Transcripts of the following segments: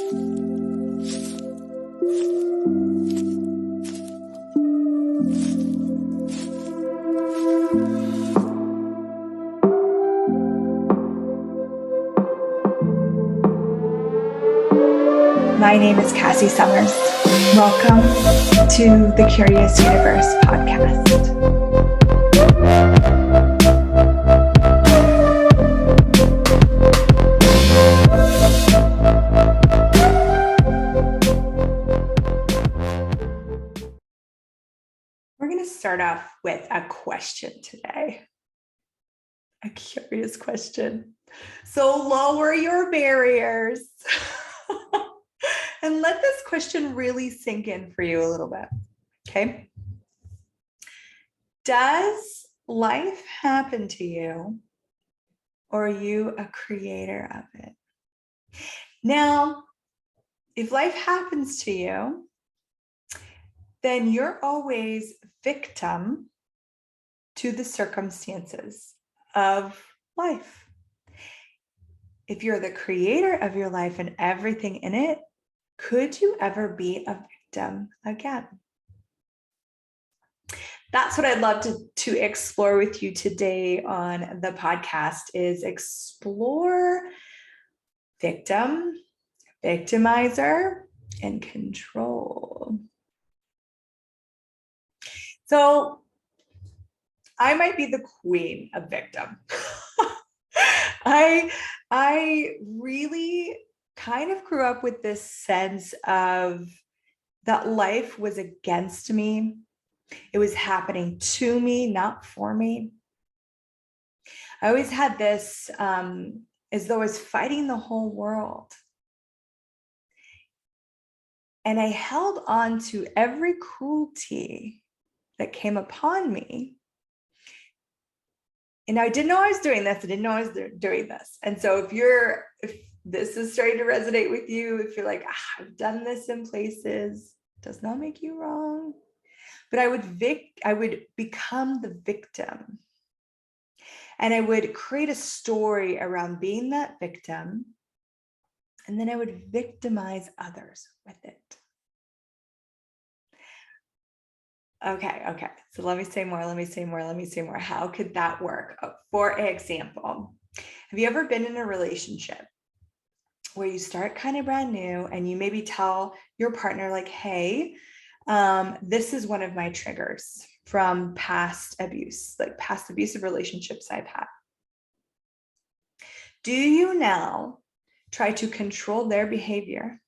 My name is Cassy Summers. Welcome to the Curious Universe podcast. We're going to start off with a question today. A curious question. So lower your barriers. And let this question really sink in for you a little bit, okay? Does life happen to you, or are you a creator of it? Now, if life happens to you, then you're always victim to the circumstances of life. If you're the creator of your life and everything in it, could you ever be a victim again? That's what I'd love to explore with you today on the podcast, is explore victim, victimizer, and control. So I might be the queen of victim. I really kind of grew up with this sense of that life was against me. It was happening to me, not for me. I always had this as though I was fighting the whole world. And I held on to every cruelty that came upon me. And I didn't know I was doing this. I didn't know I was doing this. And so if this is starting to resonate with you, if you're like, I've done this in places, does not make you wrong. But I would become the victim. And I would create a story around being that victim. And then I would victimize others with it. Okay. So let me say more. How could that work? For example, have you ever been in a relationship where you start kind of brand new and you maybe tell your partner like, hey, this is one of my triggers from past abuse, like past abusive relationships I've had. Do you now try to control their behavior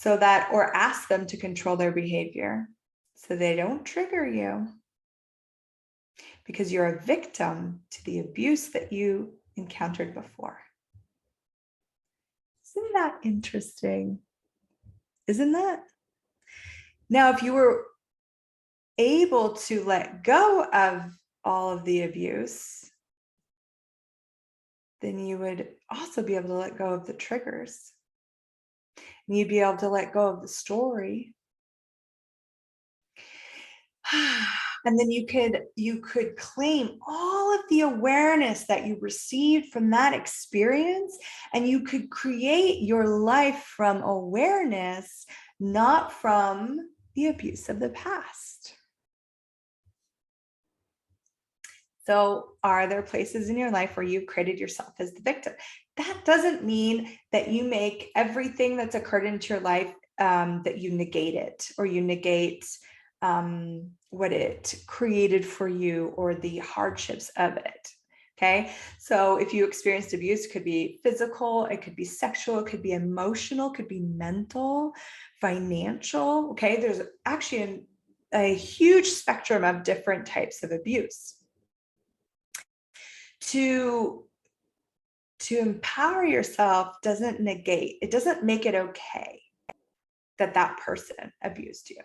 or ask them to control their behavior so they don't trigger you? Because you're a victim to the abuse that you encountered before. Isn't that interesting? Isn't that? Now, if you were able to let go of all of the abuse, then you would also be able to let go of the triggers. And you'd be able to let go of the story. And then you could claim all of the awareness that you received from that experience, and you could create your life from awareness, not from the abuse of the past. So are there places in your life where you've created yourself as the victim? That doesn't mean that you make everything that's occurred into your life that you negate it, or you negate what it created for you or the hardships of it. Okay. So if you experienced abuse, it could be physical, it could be sexual, it could be emotional, it could be mental, financial. Okay. There's actually a huge spectrum of different types of abuse. To empower yourself doesn't negate, it doesn't make it okay that that person abused you.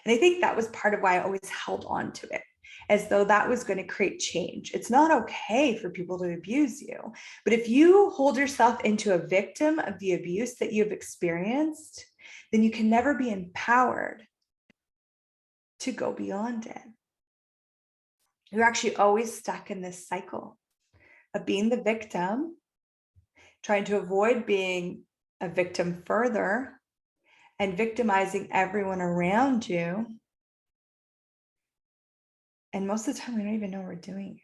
And I think that was part of why I always held on to it, as though that was going to create change. It's not okay for people to abuse you. But if you hold yourself into a victim of the abuse that you've experienced, then you can never be empowered to go beyond it. You're actually always stuck in this cycle of being the victim, trying to avoid being a victim further and victimizing everyone around you. And most of the time, we don't even know we're doing it.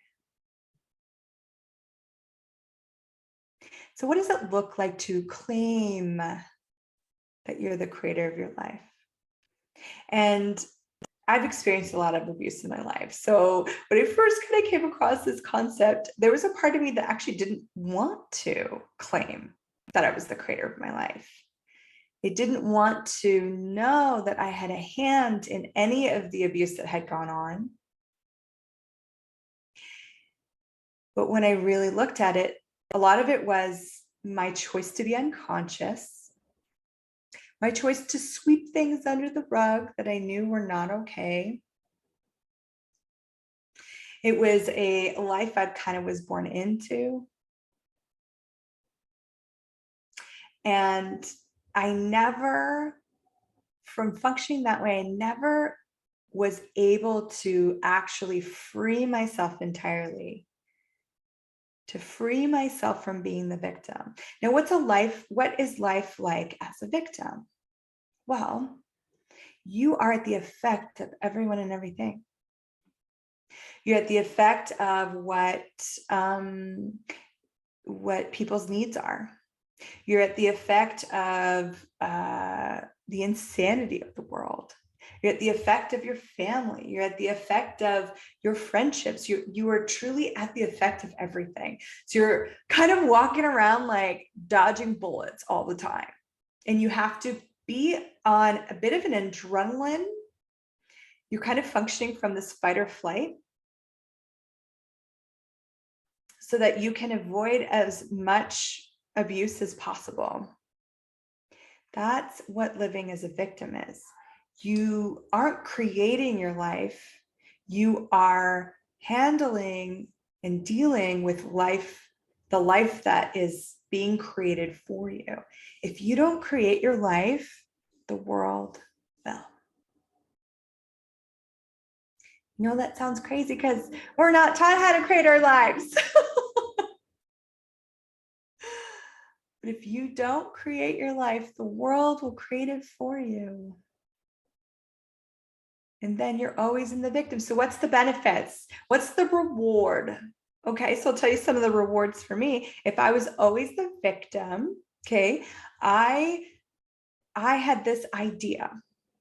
So what does it look like to claim that you're the creator of your life? And I've experienced a lot of abuse in my life. So when I first kind of came across this concept, there was a part of me that actually didn't want to claim that I was the creator of my life. It didn't want to know that I had a hand in any of the abuse that had gone on. But when I really looked at it, a lot of it was my choice to be unconscious, my choice to sweep things under the rug that I knew were not okay. It was a life I kind of was born into. And I never, from functioning that way, I never was able to actually free myself entirely, to free myself from being the victim. Now, what is life like as a victim? Well, you are at the effect of everyone and everything. You're at the effect of what people's needs are. You're at the effect of the insanity of the world. You're at the effect of your family. You're at the effect of your friendships. You are truly at the effect of everything. So you're kind of walking around like dodging bullets all the time. And you have to be on a bit of an adrenaline. You're kind of functioning from this fight or flight so that you can avoid as much abuse as possible. That's what living as a victim is. You aren't creating your life. You are handling and dealing with life, the life that is being created for you. If you don't create your life, the world will. You know, that sounds crazy because we're not taught how to create our lives. But if you don't create your life, the world will create it for you. And then you're always in the victim. So what's the benefits? What's the reward? Okay, so I'll tell you some of the rewards for me. If I was always the victim, okay, I had this idea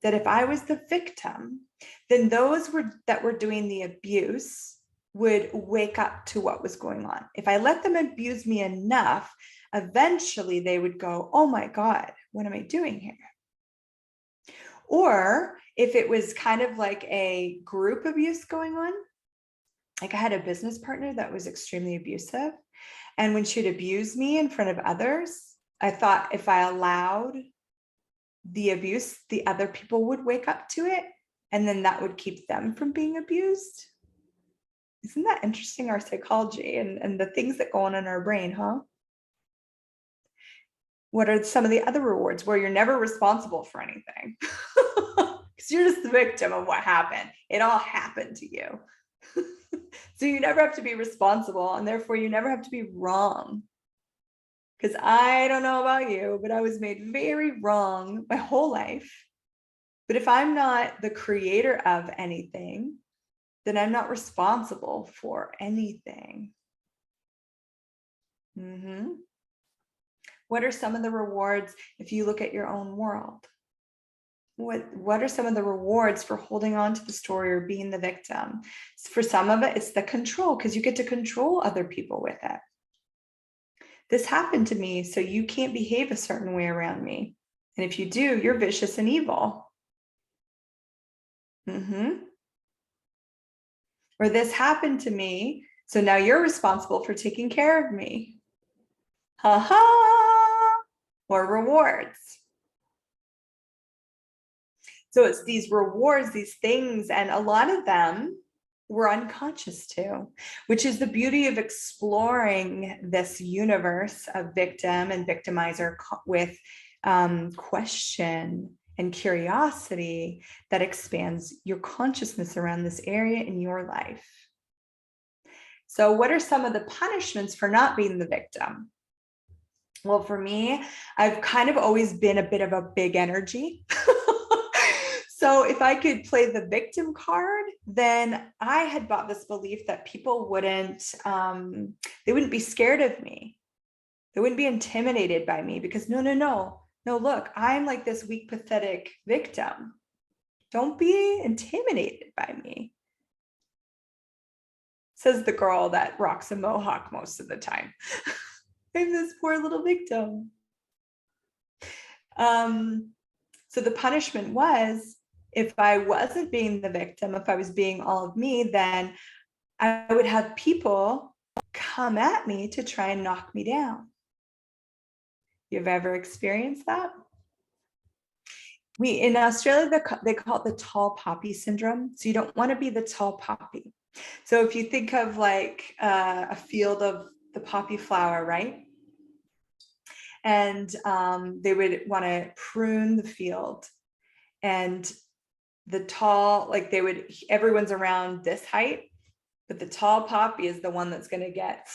that if I was the victim, then those that were doing the abuse would wake up to what was going on. If I let them abuse me enough, eventually they would go, oh my God, what am I doing here? Or if it was kind of like a group abuse going on, like I had a business partner that was extremely abusive. And when she'd abuse me in front of others, I thought if I allowed the abuse, the other people would wake up to it. And then that would keep them from being abused. Isn't that interesting, our psychology and the things that go on in our brain, huh? What are some of the other rewards where you're never responsible for anything? Because you're just the victim of what happened. It all happened to you. So you never have to be responsible, and therefore you never have to be wrong. Because I don't know about you, but I was made very wrong my whole life. But if I'm not the creator of anything, then I'm not responsible for anything. What are some of the rewards if you look at your own world? What are some of the rewards for holding on to the story or being the victim? For some of it, it's the control, because you get to control other people with it. This happened to me, so you can't behave a certain way around me. And if you do, you're vicious and evil. Or this happened to me, so now you're responsible for taking care of me. Or rewards. So it's these rewards, these things, and a lot of them we're unconscious to, which is the beauty of exploring this universe of victim and victimizer with question and curiosity that expands your consciousness around this area in your life. So what are some of the punishments for not being the victim? Well, for me, I've kind of always been a bit of a big energy. So if I could play the victim card, then I had bought this belief that people wouldn't, they wouldn't be scared of me. They wouldn't be intimidated by me because no, look, I'm like this weak, pathetic victim. Don't be intimidated by me, says the girl that rocks a mohawk most of the time. I'm this poor little victim. So the punishment was, if I wasn't being the victim, if I was being all of me, then I would have people come at me to try and knock me down. You've ever experienced that? In Australia, they call it the tall poppy syndrome. So you don't want to be the tall poppy. So if you think of like a field of the poppy flower, right? And they would want to prune the field, and the tall, like everyone's around this height, but the tall poppy is the one that's going to get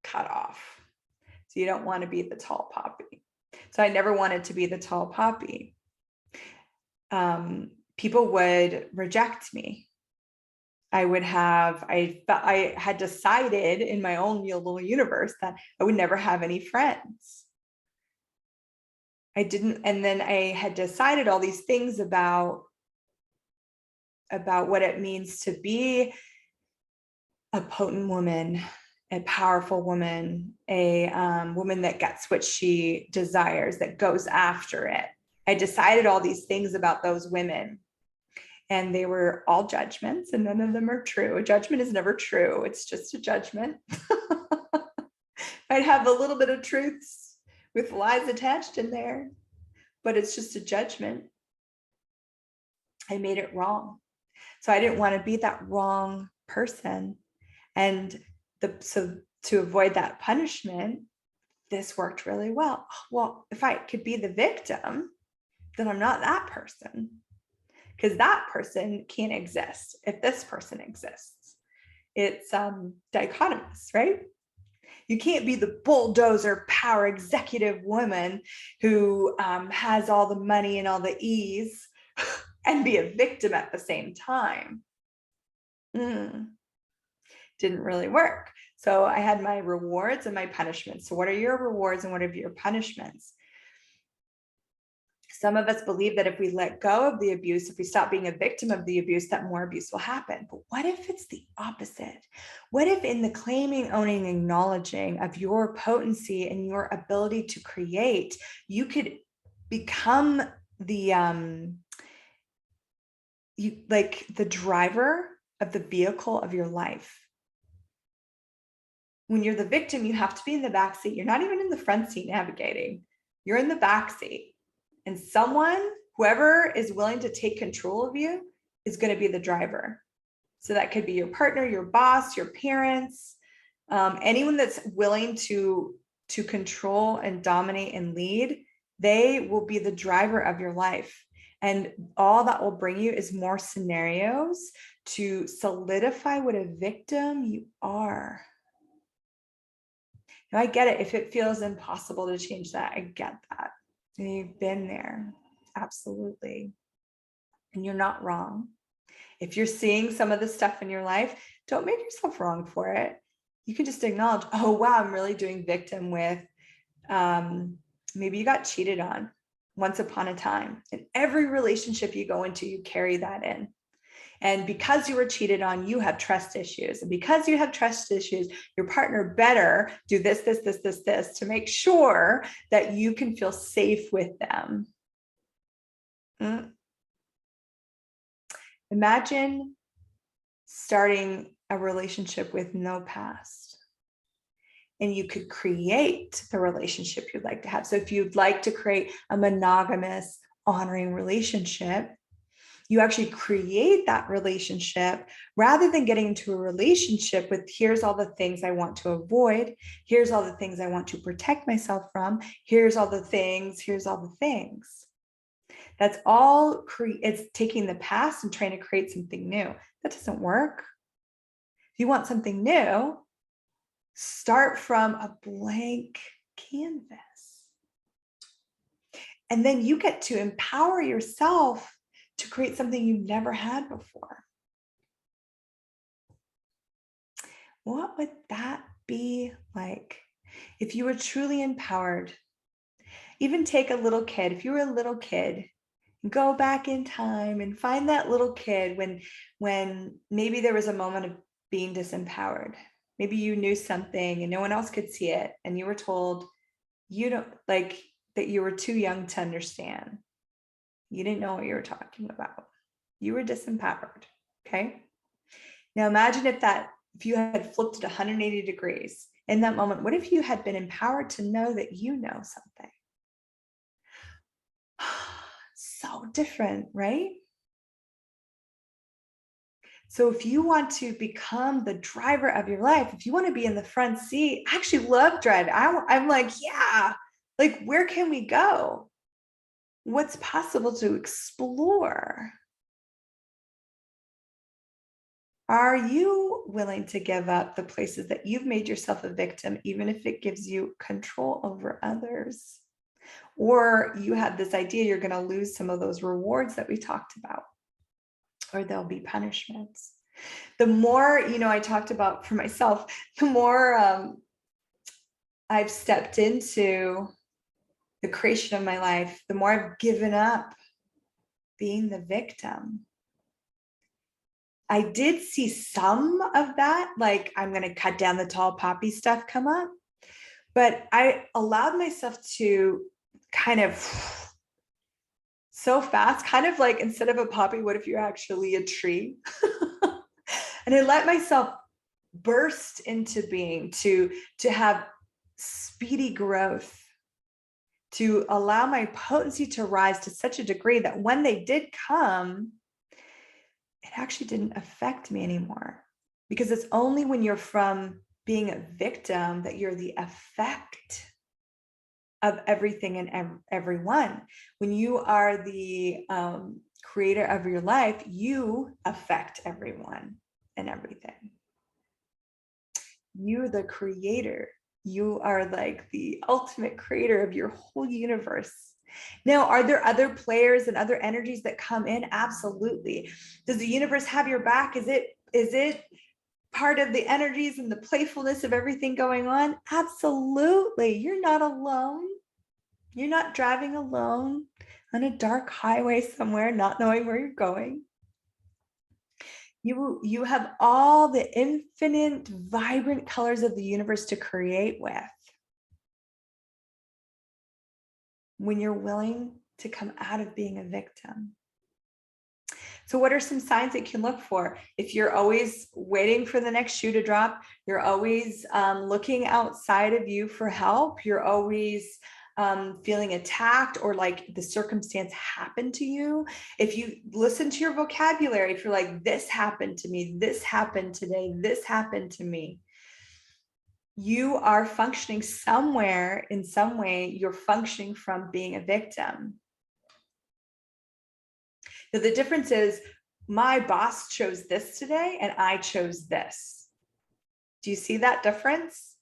cut off. So you don't want to be the tall poppy. So I never wanted to be the tall poppy. People would reject me. I had decided in my own little universe that I would never have any friends. I didn't, and then I had decided all these things about what it means to be a potent woman, a powerful woman, a woman that gets what she desires, that goes after it. I decided all these things about those women, and they were all judgments, and none of them are true. A judgment is never true. It's just a judgment. I'd have a little bit of truths with lies attached in there, but it's just a judgment. I made it wrong. So I didn't want to be that wrong person. And so to avoid that punishment, this worked really well. Well, if I could be the victim, then I'm not that person, because that person can't exist if this person exists. It's dichotomous, right? You can't be the bulldozer power executive woman who has all the money and all the ease and be a victim at the same time. Didn't really work. So I had my rewards and my punishments. So what are your rewards and what are your punishments? Some of us believe that if we let go of the abuse, if we stop being a victim of the abuse, that more abuse will happen. But what if it's the opposite? What if in the claiming, owning, acknowledging of your potency and your ability to create, you could become the the driver of the vehicle of your life? When you're the victim, you have to be in the back seat. You're not even in the front seat navigating. You're in the back seat. And whoever is willing to take control of you is going to be the driver. So that could be your partner, your boss, your parents, anyone that's willing to control and dominate and lead. They will be the driver of your life. And all that will bring you is more scenarios to solidify what a victim you are. Now, I get it. If it feels impossible to change that, I get that. And you've been there. Absolutely. And you're not wrong. If you're seeing some of the stuff in your life, don't make yourself wrong for it. You can just acknowledge, oh, wow, I'm really doing victim with, maybe you got cheated on once upon a time. In every relationship you go into, you carry that in. And because you were cheated on, you have trust issues. And because you have trust issues, your partner better do this to make sure that you can feel safe with them. Imagine starting a relationship with no past, and you could create the relationship you'd like to have. So if you'd like to create a monogamous, honoring relationship, you actually create that relationship rather than getting into a relationship with, here's all the things I want to avoid. Here's all the things I want to protect myself from. Here's all the things, here's all the things. That's all, it's taking the past and trying to create something new. That doesn't work. If you want something new, start from a blank canvas. And then you get to empower yourself to create something you've never had before. What would that be like if you were truly empowered? Even take a little kid. If you were a little kid, go back in time and find that little kid when maybe there was a moment of being disempowered. Maybe you knew something and no one else could see it, and you were told you don't like that you were too young to understand. You didn't know what you were talking about. You were disempowered. Okay. Now imagine if you had flipped it 180 degrees in that moment. What if you had been empowered to know that you know something? So different, right? So if you want to become the driver of your life, if you want to be in the front seat, I actually love driving. I'm like, yeah, like, where can we go? What's possible to explore? Are you willing to give up the places that you've made yourself a victim, even if it gives you control over others? Or you have this idea you're going to lose some of those rewards that we talked about, or there'll be punishments. The more, I talked about for myself, the more I've stepped into the creation of my life, the more I've given up being the victim. I did see some of that, like, I'm going to cut down the tall poppy stuff come up, but I allowed myself to kind of so fast, kind of like, instead of a poppy, what if you're actually a tree? And I let myself burst into being, to have speedy growth, to allow my potency to rise to such a degree that when they did come, it actually didn't affect me anymore. Because it's only when you're from being a victim that you're the effect of everything and everyone. When you are the creator of your life, you affect everyone and everything. You're the creator. You are like the ultimate creator of your whole universe. Now, are there other players and other energies that come in? Absolutely. Does the universe have your back? Is it part of the energies and the playfulness of everything going on? Absolutely. You're not alone. You're not driving alone on a dark highway somewhere, not knowing where you're going. You have all the infinite, vibrant colors of the universe to create with when you're willing to come out of being a victim. So what are some signs that you can look for? If you're always waiting for the next shoe to drop, you're always looking outside of you for help, you're always feeling attacked, or like the circumstance happened to you. If you listen to your vocabulary, if you're like, this happened to me, this happened today, this happened to me, you are functioning somewhere, in some way, you're functioning from being a victim. Now, the difference is my boss chose this today and I chose this. Do you see that difference?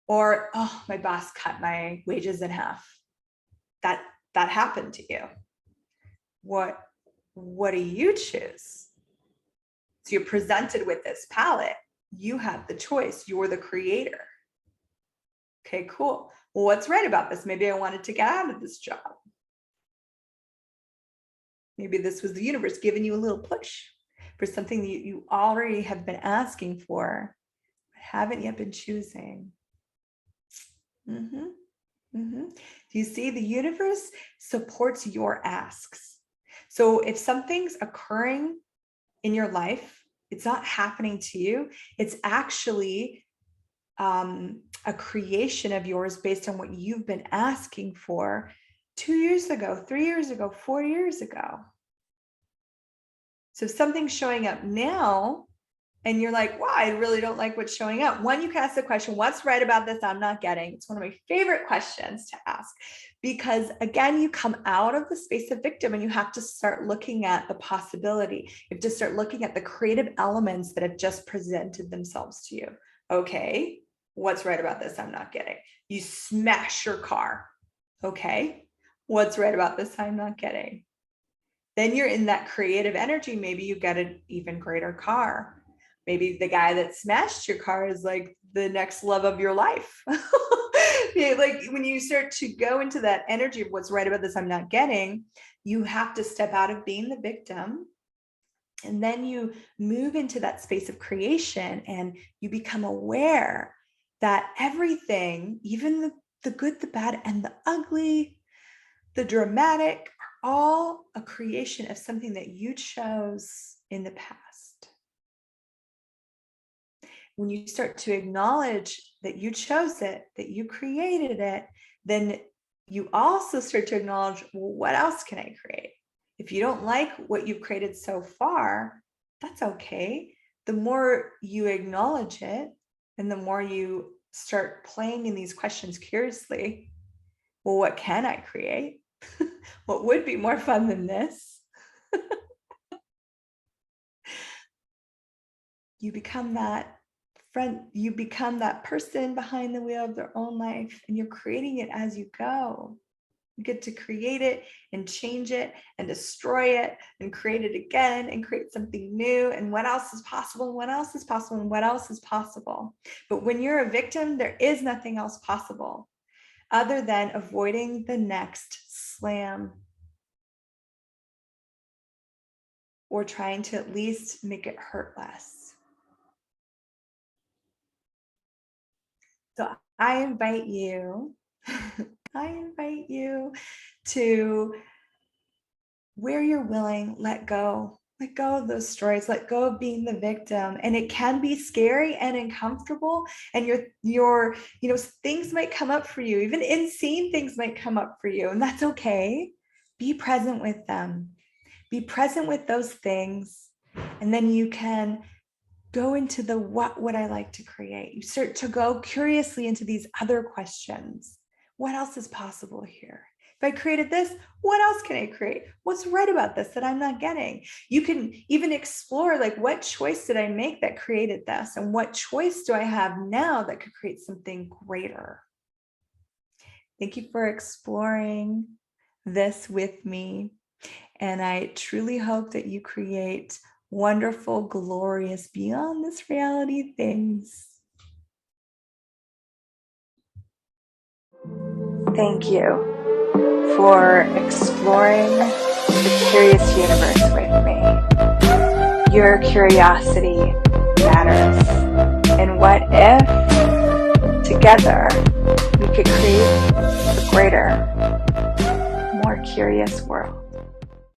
Or, oh, my boss cut my wages in half. That happened to you. What do you choose? So you're presented with this palette. You have the choice. You're the creator. Okay, cool. Well, what's right about this? Maybe I wanted to get out of this job. Maybe this was the universe giving you a little push for something that you already have been asking for, but haven't yet been choosing. Do you see? The universe supports your asks. So if something's occurring in your life, it's not happening to you, it's actually a creation of yours based on what you've been asking for 2 years ago, 3 years ago, 4 years ago. So if something's showing up now and you're like, wow, I really don't like what's showing up. One, you can ask the question, what's right about this I'm not getting? It's one of my favorite questions to ask, because again, you come out of the space of victim and you have to start looking at the possibility. You have to start looking at the creative elements that have just presented themselves to you. Okay, what's right about this I'm not getting? You smash your car. Okay, What's right about this I'm not getting? Then you're in that creative energy. Maybe you get an even greater car. Maybe the guy that smashed your car is like the next love of your life. Like when you start to go into that energy of what's right about this I'm not getting, you have to step out of being the victim. And then you move into that space of creation and you become aware that everything, even the good, the bad, and the ugly, the dramatic, are all a creation of something that you chose in the past. When you start to acknowledge that you chose it, that you created it, then you also start to acknowledge, well, what else can I create? If you don't like what you've created so far, that's okay. The more you acknowledge it and the more you start playing in these questions curiously, well, what can I create? What would be more fun than this? You become that friend, you become that person behind the wheel of their own life, and you're creating it as you go. You get to create it and change it and destroy it and create it again and create something new. And what else is possible? And what else is possible? And what else is possible? But when you're a victim, there is nothing else possible other than avoiding the next slam, or trying to at least make it hurt less. So I invite you to, where you're willing, let go of those stories, let go of being the victim. And it can be scary and uncomfortable, and your things might come up for you, even insane things might come up for you, and that's okay. Be present with them, be present with those things, and then you can go into the what would I like to create. You start to go curiously into these other questions. What else is possible here? If I created this, what else can I create? What's right about this that I'm not getting? You can even explore, like, what choice did I make that created this? And what choice do I have now that could create something greater? Thank you for exploring this with me. And I truly hope that you create wonderful, glorious, beyond this reality things. Thank you for exploring the curious universe with me. Your curiosity matters. And what if together we could create a greater, more curious world?